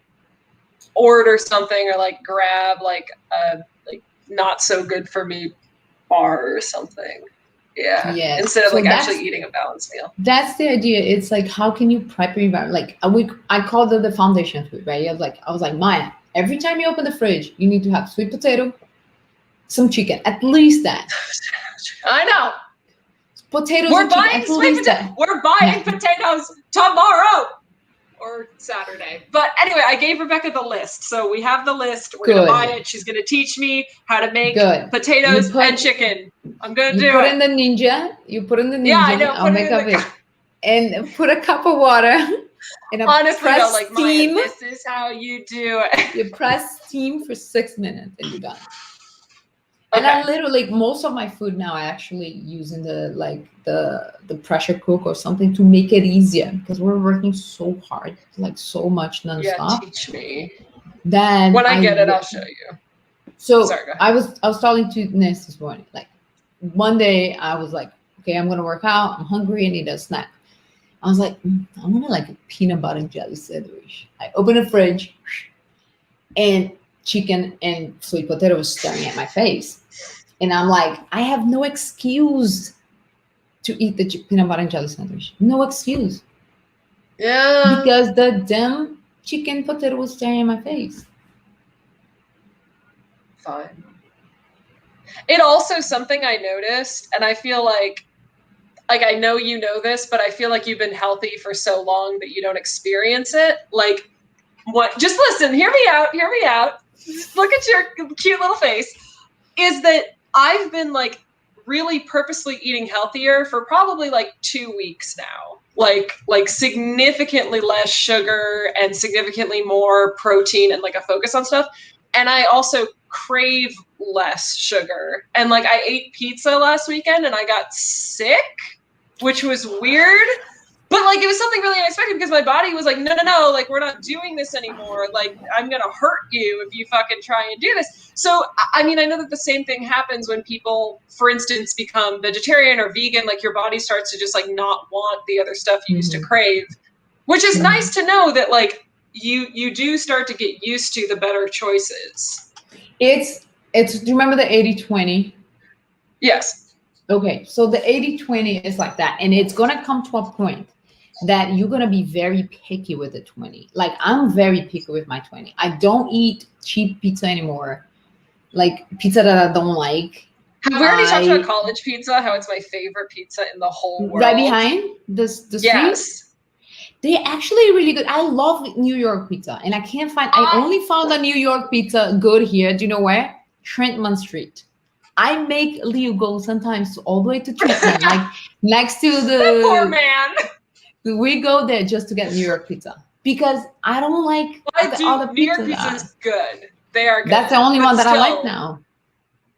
order something or like grab like a like not so good for me bar or something. Yeah. Instead of like actually eating a balanced meal. That's the idea. It's like, how can you prep your environment? Like a week, I called it the foundation food, right? I was like, Maya, every time you open the fridge, you need to have sweet potato, some chicken, at least that. I know. Potatoes. We're buying sweet potatoes. We're buying potatoes tomorrow or Saturday. But anyway, I gave Rebecca the list. So we have the list. We're going to buy it. She's going to teach me how to make potatoes and chicken. I'm going to do it. You put in the ninja. Yeah, I know. I'll make up it. And put a cup of water. And honestly, no, like steam. Maya, this is how you do it. You press steam for 6 minutes and you're done. And I literally, most of my food now, I actually use in the pressure cook or something to make it easier, because we're working so hard, like so much nonstop. Yeah, teach me. Then when I get it, I'll show you. So sorry, I was talking to Ness this morning. Like one day I was like, okay, I'm gonna work out. I'm hungry. I need a snack. I was like, I want like a peanut butter and jelly sandwich. I open the fridge, and chicken and sweet potato was staring at my face. And I'm like, I have no excuse to eat the peanut butter and jelly sandwich. No excuse. Yeah. Because the damn chicken potato was staring at my face. Fine. It also something I noticed, and I feel like I know you know this, but I feel like you've been healthy for so long that you don't experience it. Like, what? Just listen. Hear me out. Look at your cute little face. Is that I've been like really purposely eating healthier for probably like 2 weeks now. Like significantly less sugar and significantly more protein and like a focus on stuff. And I also crave less sugar. And like I ate pizza last weekend and I got sick, which was weird. But like it was something really unexpected, because my body was like, no, like we're not doing this anymore. Like I'm gonna hurt you if you fucking try and do this. So I mean, I know that the same thing happens when people, for instance, become vegetarian or vegan. Like your body starts to just like not want the other stuff you used to crave, which is nice to know that like you do start to get used to the better choices. It's do you remember the 80-20? Yes. Okay, so the 80-20 is like that, and it's gonna come to a point that you're gonna be very picky with the 20. Like I'm very picky with my 20. I don't eat cheap pizza anymore. Like pizza that I don't like. Have we already talked about college pizza? How it's my favorite pizza in the whole world. Right behind the street? Yes. They're actually really good. I love New York pizza, and I can't find. I only found a New York pizza good here. Do you know where? Trentman Street. I make Leo go sometimes all the way to Trentman, like next to the poor man. We go there just to get New York pizza, because I don't like the other New York pizza is good. They are good. That's the only one that I like now.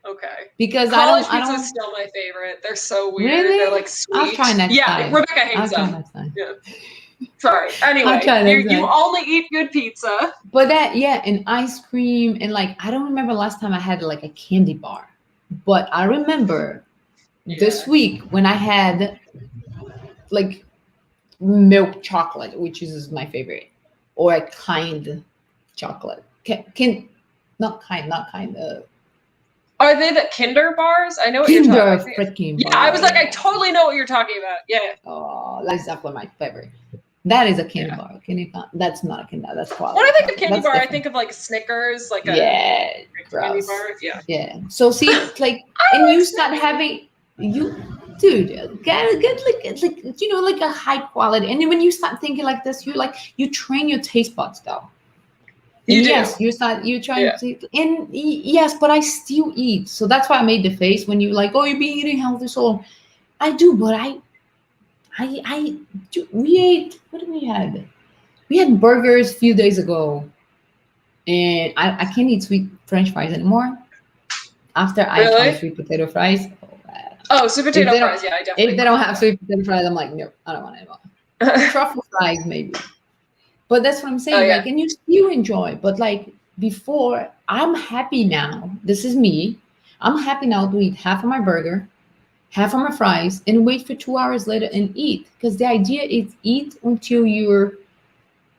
Okay. Because college pizza is still my favorite. They're so weird. Really? They're like sweet. I'll try next time. Yeah, Rebecca hates them. Yeah. Sorry. Anyway, you only eat good pizza. But and ice cream, and like I don't remember last time I had like a candy bar, but I remember this week when I had like milk chocolate, which is my favorite, or a kind chocolate. Are they the Kinder bars? I know what Kinder you're talking about. freaking Yeah, I was like, I bar. totally know what you're talking about. Yeah. Oh, that's definitely my favorite. That is a candy Yeah. bar. That's not a candy bar. That's quality. When I think of candy That's bar, different. I think of like Snickers, like Yeah, a candy gross. bar. Yeah. Yeah. So see, like, I and like you start Snickers. having dude, get like you know, like a high quality. And then when you start thinking like this, you train your taste buds though. You And do. yes, you trying Yeah. to, and yes, but I still eat. So that's why I made the face when you like, oh, you've been eating healthy so long. I do, but I do. We ate. What did we have? We had burgers a few days ago, and I can't eat sweet French fries anymore. After I try Really? sweet potato fries, oh, man. Oh, sweet If potato they don't, fries. Yeah, I definitely. if they don't have sweet potato fries, I'm like, nope, I don't want it anymore. Truffle fries, maybe. But that's what I'm saying. Oh, yeah. Like, and you still enjoy, but like before, I'm happy now. This is me. I'm happy now to eat half of my burger, half of my fries, and wait for 2 hours later and eat. Because the idea is eat until you're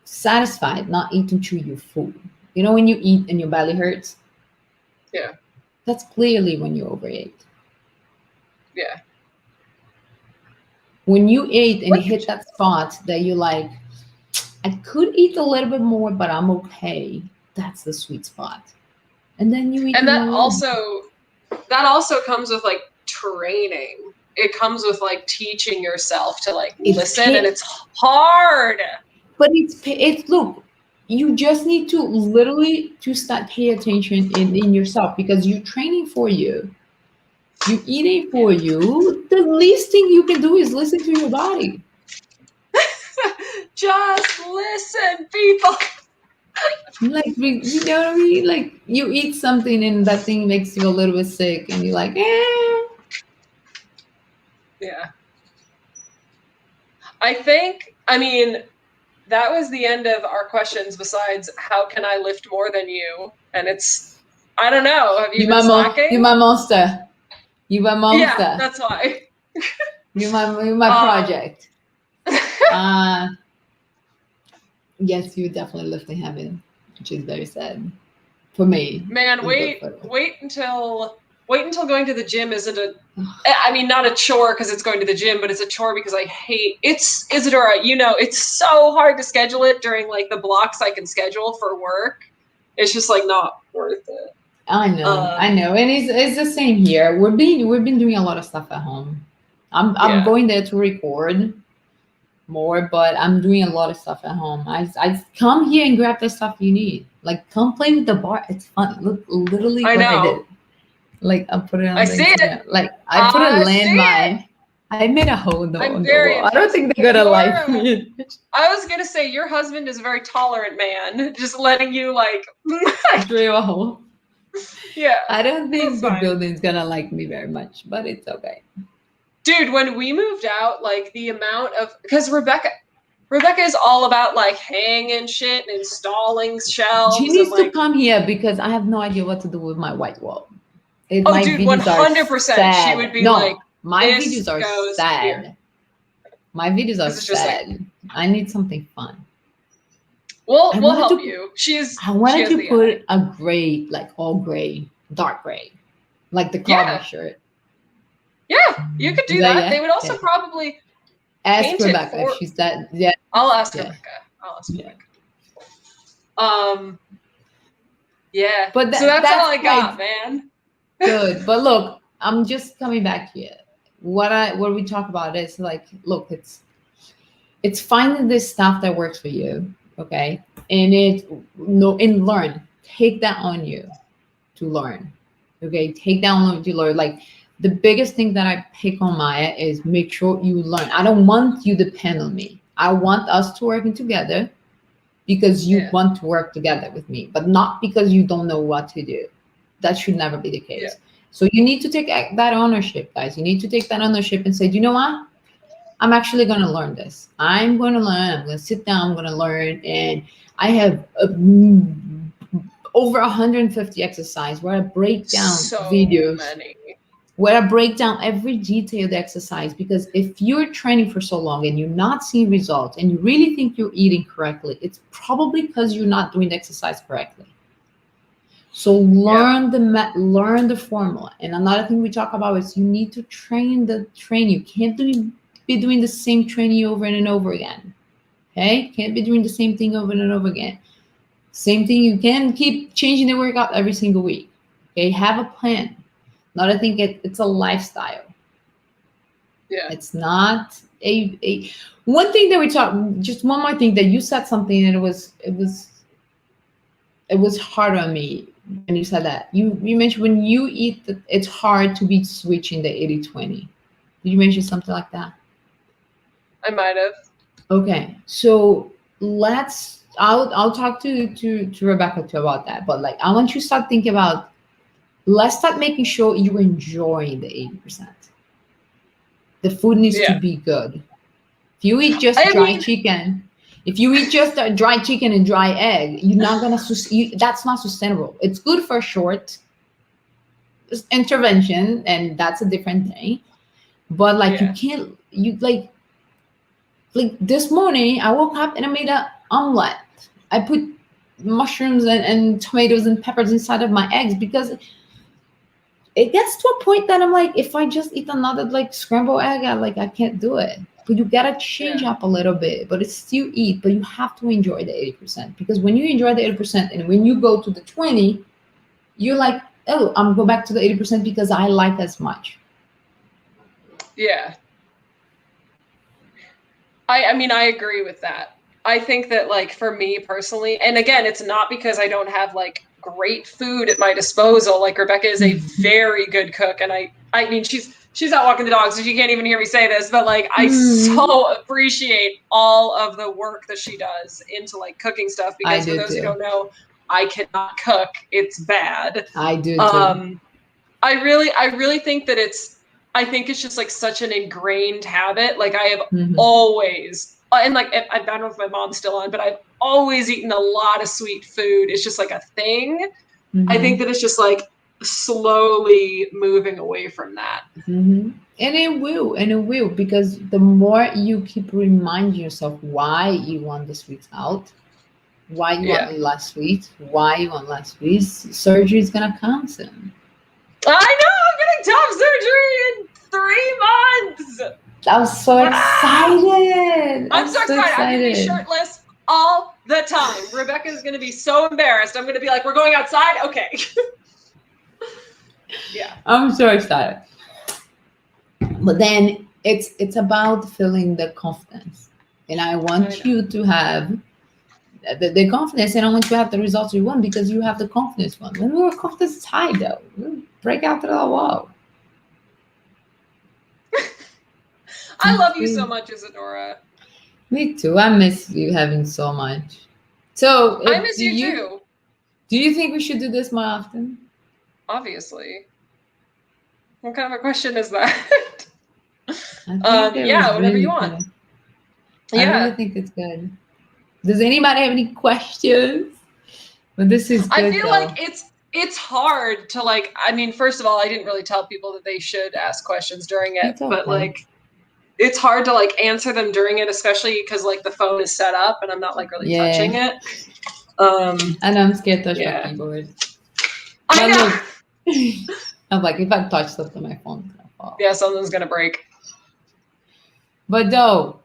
satisfied, not eat until you're full. You know, when you eat and your belly hurts, Yeah. that's clearly when you overate. Yeah. When you ate and you hit that spot that you like, I could eat a little bit more, but I'm okay. That's the sweet spot. And then you eat And a little that also comes with like training. It comes with like teaching yourself to like listen, and it's hard. But it's look, you just need to literally to start pay attention in yourself because you're training for you. You're eating for you. The least thing you can do is listen to your body. Just listen, people. Like, you know what I mean? Like, you eat something and that thing makes you a little bit sick, and you're like, eh. Yeah. I mean, that was the end of our questions besides how can I lift more than you? And it's, I don't know. Have you been slacking? You're my monster. You my monster. Yeah, that's why. You're my project. Yes, you're definitely lifting heavy, which is very sad for me. Man, wait until going to the gym isn't I mean, not a chore because it's going to the gym, but it's a chore because I hate it's Isadora, you know, it's so hard to schedule it during like the blocks I can schedule for work. It's just like not worth it. I know, and it's the same here. We've been doing a lot of stuff at home. I'm going there to record more, but I'm doing a lot of stuff at home. I come here and grab the stuff you need. Like, come play with the bar. It's fun. Look, literally I what know. I did. Like, I put it on I the see Instagram. it. Like, I put a landmine. I made a hole in the wall. I don't think they're gonna like me. I was gonna say your husband is a very tolerant man, just letting you like drill a hole. Yeah. I don't think the building's gonna like me very much, but it's okay. Dude, when we moved out, like the amount of, because Rebecca is all about like hanging shit and installing shelves. She needs to come here because I have no idea what to do with my white wall. My dude, 100%. She would be like, my videos are sad. Here. My videos are sad. Like, I need something fun. We'll help you. I wanted to put a gray, like all gray, dark gray, like the carbon shirt. Yeah, you could do that. They would also probably ask Rebecca if she's that. Yeah, I'll ask Rebecca. Yeah, but so that's all I got, man. Good, but look, I'm just coming back here. What we talk about is like, look, it's finding this stuff that works for you, okay, and learn. Take that on you to learn, okay. Take that on you to learn. Like, the biggest thing that I pick on Maya is make sure you learn. I don't want you to depend on me. I want us to working together because you want to work together with me, but not because you don't know what to do. That should never be the case. Yeah. So you need to take that ownership, guys. You need to take that ownership and say, you know what? I'm actually going to learn this. I'm going to learn. I'm going to sit down. I'm going to learn. And I have over 150 exercises where I break down videos. Where I break down every detailed exercise, because if you're training for so long and you're not seeing results and you really think you're eating correctly, it's probably because you're not doing the exercise correctly. So learn learn the formula. And another thing we talk about is you need to train the train. You can't be doing the same training over and over again. Okay, can't be doing the same thing over and over again. Same thing, you can't keep changing the workout every single week. Okay, have a plan. Another thing, it's a lifestyle. Yeah. It's not a one thing that we talk, just one more thing that you said something and it was hard on me when you said that. You mentioned when you eat, it's hard to be switching the 80-20. Did you mention something like that? I might have. Okay, so I'll talk to Rebecca too about that. But like, I want you to start thinking about, let's start making sure you're enjoying the 80%. The food needs to be good. If you eat just dry chicken, if you eat just dry chicken and dry egg, you're not gonna. That's not sustainable. It's good for a short intervention, and that's a different thing. But like, you can't. You like this morning, I woke up and I made an omelet. I put mushrooms and tomatoes and peppers inside of my eggs because it gets to a point that I'm like, if I just eat another like scrambled egg, I can't do it. But you gotta change up a little bit, but it's still eat, but you have to enjoy the 80%, because when you enjoy the 80% and when you go to the 20, you're like, oh, I'm going back to the 80% because I like as much. Yeah. I mean, I agree with that. I think that like for me personally, and again, it's not because I don't have like great food at my disposal. Like Rebecca is a very good cook, and I mean, she's out walking the dogs, so she can't even hear me say this, but like I so appreciate all of the work that she does into like cooking stuff, because for those who don't know, I cannot cook. It's bad. I do too. I really think that I think it's just like such an ingrained habit. Like I have always, and like I don't know if my mom's still on, but I've always eaten a lot of sweet food. It's just like a thing. I think that it's just like slowly moving away from that. And it will, because the more you keep reminding yourself why you want the sweets out, why you want less sweets, surgery is gonna come soon. I know, I'm getting top surgery in 3 months. I was so excited. I'm so excited. I'm gonna be shirtless all the time. Rebecca's gonna be so embarrassed. I'm gonna be like, we're going outside? Okay. Yeah. I'm so excited. But then it's about feeling the confidence. And I want you to have the confidence, and I want you to have the results you want, because you have the confidence one. When your confidence is high though, we'll break out to the wall. I love you so much, Isadora. Me too. I miss you having so much. So I miss you too. Do you think we should do this more often? Obviously. What kind of a question is that? Yeah, whatever you want. I really think it's good. Does anybody have any questions? But this is good, I feel like it's hard to like, I mean, first of all, I didn't really tell people that they should ask questions during it, but like, it's hard to like answer them during it, especially because like the phone is set up and I'm not like really touching it. And I'm scared to touch my keyboard. I know. I'm like, if I touch something, my phone's gonna fall. Yeah, something's gonna break. But no,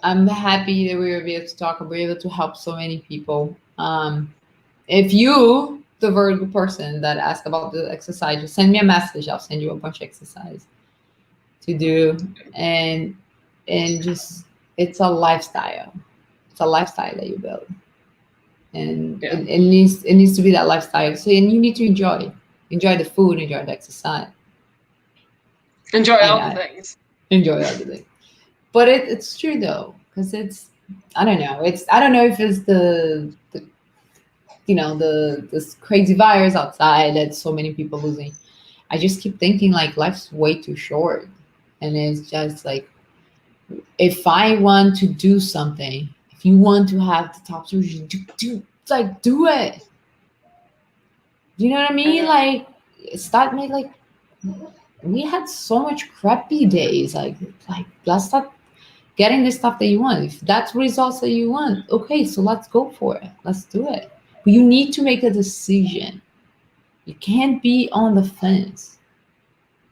I'm happy that we were able to talk. We're able to help so many people. If you, the Virgo person that asked about the exercise, just send me a message. I'll send you a bunch of exercise to do, and just, it's a lifestyle. It's a lifestyle that you build, and it needs to be that lifestyle. So, and you need to enjoy the food, enjoy the exercise, enjoy all the things. Enjoy all the things. But it's true though, because I don't know if it's the this crazy virus outside that so many people losing. I just keep thinking like life's way too short. And it's just like, if I want to do something, if you want to have the top surgery, do it. You know what I mean? Like, start make like, we had so much crappy days. Like let's start getting the stuff that you want. If that's results that you want, okay, so let's go for it. Let's do it. But you need to make a decision. You can't be on the fence.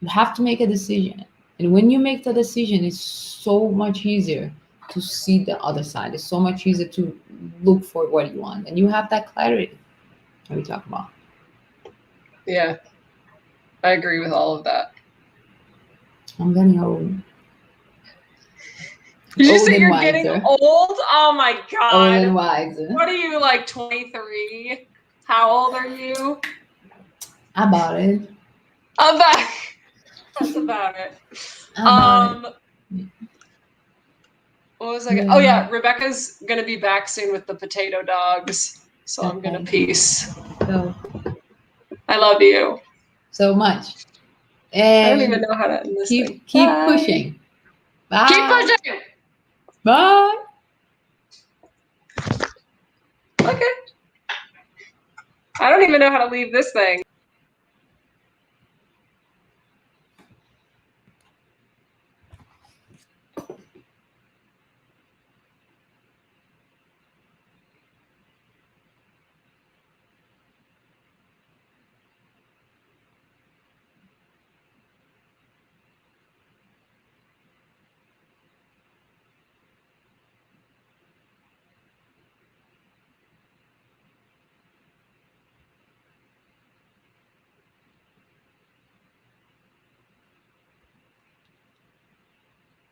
You have to make a decision. And when you make the decision, it's so much easier to see the other side. It's so much easier to look for what you want. And you have that clarity that we talk about. Yeah. I agree with all of that. I'm getting old. Did you Old say and you're wiser. getting old? Oh my Old God. and wiser. What are you, like 23? How old are you? About it. That's about it. About it. What was I gonna, oh yeah, Rebecca's gonna be back soon with the potato dogs. So I'm gonna peace. So, I love you. so much. I don't And even know how to end this thing. keep Bye. pushing. Bye. Keep pushing. Bye. Okay. I don't even know how to leave this thing.